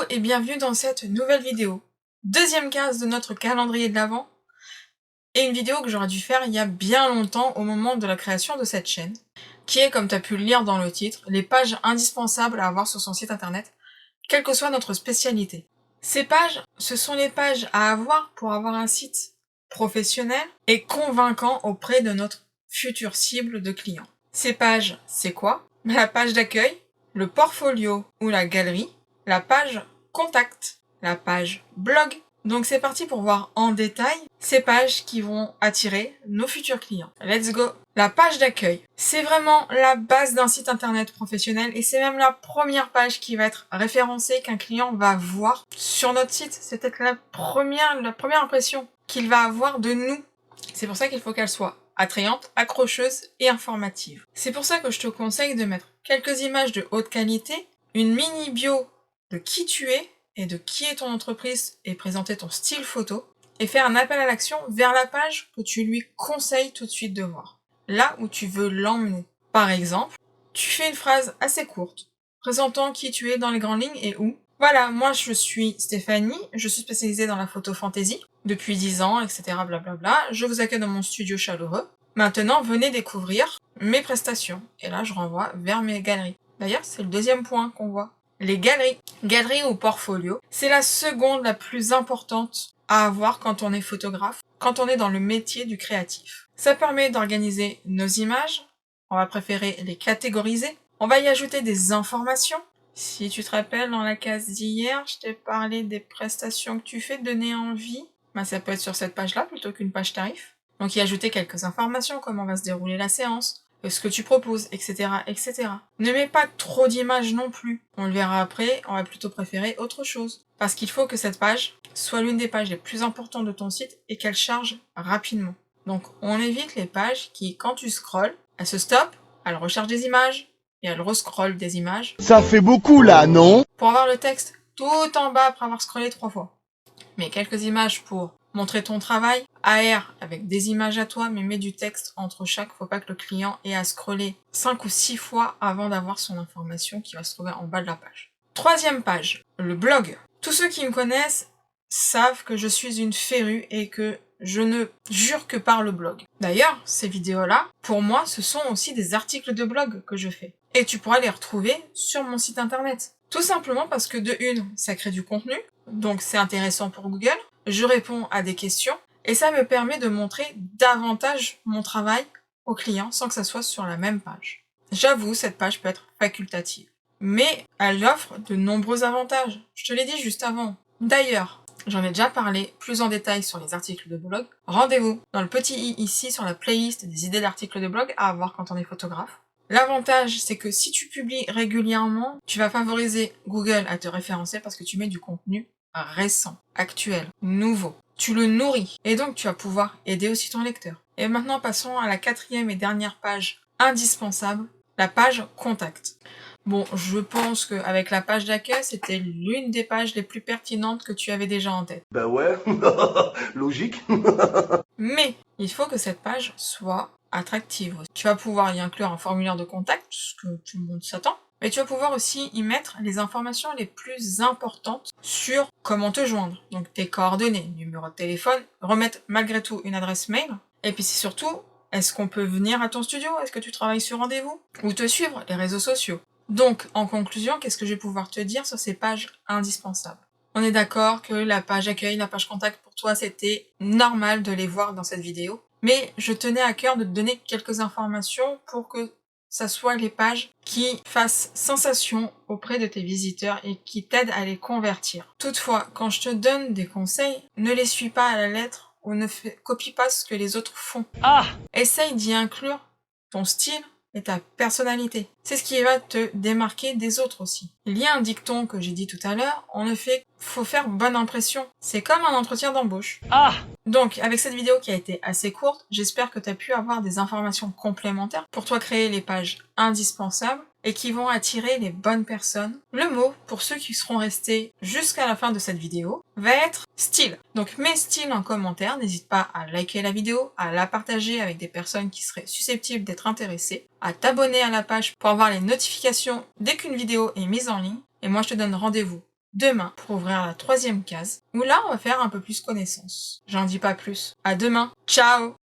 et bienvenue dans cette nouvelle vidéo. Deuxième case de notre calendrier de l'Avent, et une vidéo que j'aurais dû faire il y a bien longtemps au moment de la création de cette chaîne, qui est, comme tu as pu le lire dans le titre, les pages indispensables à avoir sur son site internet, quelle que soit notre spécialité. Ces pages, ce sont les pages à avoir pour avoir un site professionnel et convaincant auprès de notre future cible de clients. Ces pages, c'est quoi? La page d'accueil, le portfolio ou la galerie, la page contact, la page blog. Donc c'est parti pour voir en détail ces pages qui vont attirer nos futurs clients. Let's go! La page d'accueil, c'est vraiment la base d'un site internet professionnel et c'est même la première page qui va être référencée qu'un client va voir sur notre site. C'est peut-être la première impression qu'il va avoir de nous. C'est pour ça qu'il faut qu'elle soit attrayante, accrocheuse et informative. C'est pour ça que je te conseille de mettre quelques images de haute qualité, une mini bio de qui tu es et de qui est ton entreprise et présenter ton style photo et faire un appel à l'action vers la page que tu lui conseilles tout de suite de voir. Là où tu veux l'emmener. Par exemple, tu fais une phrase assez courte, présentant qui tu es dans les grandes lignes et où. Voilà, moi je suis Stéphanie, je suis spécialisée dans la photo fantasy depuis 10 ans, etc. blablabla. Je vous accueille dans mon studio chaleureux. Maintenant, venez découvrir mes prestations. Et là, je renvoie vers mes galeries. D'ailleurs, c'est le deuxième point qu'on voit. Les galeries. Galeries ou portfolio, c'est la seconde la plus importante à avoir quand on est photographe, quand on est dans le métier du créatif. Ça permet d'organiser nos images, on va préférer les catégoriser, on va y ajouter des informations. Si tu te rappelles, dans la case d'hier, je t'ai parlé des prestations que tu fais, donner envie. Ben, ça peut être sur cette page-là plutôt qu'une page tarif. Donc y ajouter quelques informations, comment va se dérouler la séance, ce que tu proposes, etc., etc. Ne mets pas trop d'images non plus. On le verra après, on va plutôt préférer autre chose. Parce qu'il faut que cette page soit l'une des pages les plus importantes de ton site et qu'elle charge rapidement. Donc on évite les pages qui, quand tu scrolles, elles se stoppent, elles recherchent des images, et elles rescrollent des images. Ça fait beaucoup là, non? Pour avoir le texte tout en bas après avoir scrollé 3 fois. Mais quelques images pour montrer ton travail, AR avec des images à toi, mais mets du texte entre chaque, faut pas que le client ait à scroller 5 ou 6 fois avant d'avoir son information qui va se trouver en bas de la page. Troisième page, le blog. Tous ceux qui me connaissent savent que je suis une férue et que je ne jure que par le blog. D'ailleurs, ces vidéos-là, pour moi, ce sont aussi des articles de blog que je fais. Et tu pourras les retrouver sur mon site internet. Tout simplement parce que de une, ça crée du contenu, donc c'est intéressant pour Google, je réponds à des questions, et ça me permet de montrer davantage mon travail aux clients sans que ça soit sur la même page. J'avoue, cette page peut être facultative, mais elle offre de nombreux avantages. Je te l'ai dit juste avant. D'ailleurs, j'en ai déjà parlé plus en détail sur les articles de blog. Rendez-vous dans le petit i ici sur la playlist des idées d'articles de blog à avoir quand on est photographe. L'avantage, c'est que si tu publies régulièrement, tu vas favoriser Google à te référencer parce que tu mets du contenu récent, actuel, nouveau. Tu le nourris et donc tu vas pouvoir aider aussi ton lecteur. Et maintenant, passons à la quatrième et dernière page indispensable, la page contact. Bon, je pense qu'avec la page d'accueil, c'était l'une des pages les plus pertinentes que tu avais déjà en tête. Bah ouais, logique. Mais il faut que cette page soit attractive. Tu vas pouvoir y inclure un formulaire de contact, ce que tout le monde s'attend. Mais tu vas pouvoir aussi y mettre les informations les plus importantes sur comment te joindre. Donc tes coordonnées, numéro de téléphone, remettre malgré tout une adresse mail. Et puis c'est surtout, est-ce qu'on peut venir à ton studio? Est-ce que tu travailles sur rendez-vous? Ou te suivre, les réseaux sociaux. Donc, en conclusion, qu'est-ce que je vais pouvoir te dire sur ces pages indispensables? On est d'accord que la page accueil, la page contact, pour toi, c'était normal de les voir dans cette vidéo. Mais je tenais à cœur de te donner quelques informations pour que ça soit les pages qui fassent sensation auprès de tes visiteurs et qui t'aident à les convertir. Toutefois, quand je te donne des conseils, ne les suis pas à la lettre ou ne copie pas ce que les autres font. Essaye d'y inclure ton style et ta personnalité. C'est ce qui va te démarquer des autres aussi. Il y a un dicton que j'ai dit tout à l'heure, faut faire bonne impression. C'est comme un entretien d'embauche. Donc, avec cette vidéo qui a été assez courte, j'espère que tu as pu avoir des informations complémentaires pour toi créer les pages indispensables et qui vont attirer les bonnes personnes. Le mot, pour ceux qui seront restés jusqu'à la fin de cette vidéo, va être style. Donc mets style en commentaire, n'hésite pas à liker la vidéo, à la partager avec des personnes qui seraient susceptibles d'être intéressées, à t'abonner à la page pour avoir les notifications dès qu'une vidéo est mise en ligne. Et moi je te donne rendez-vous demain pour ouvrir la 3e case, où là on va faire un peu plus connaissance. J'en dis pas plus. À demain. Ciao!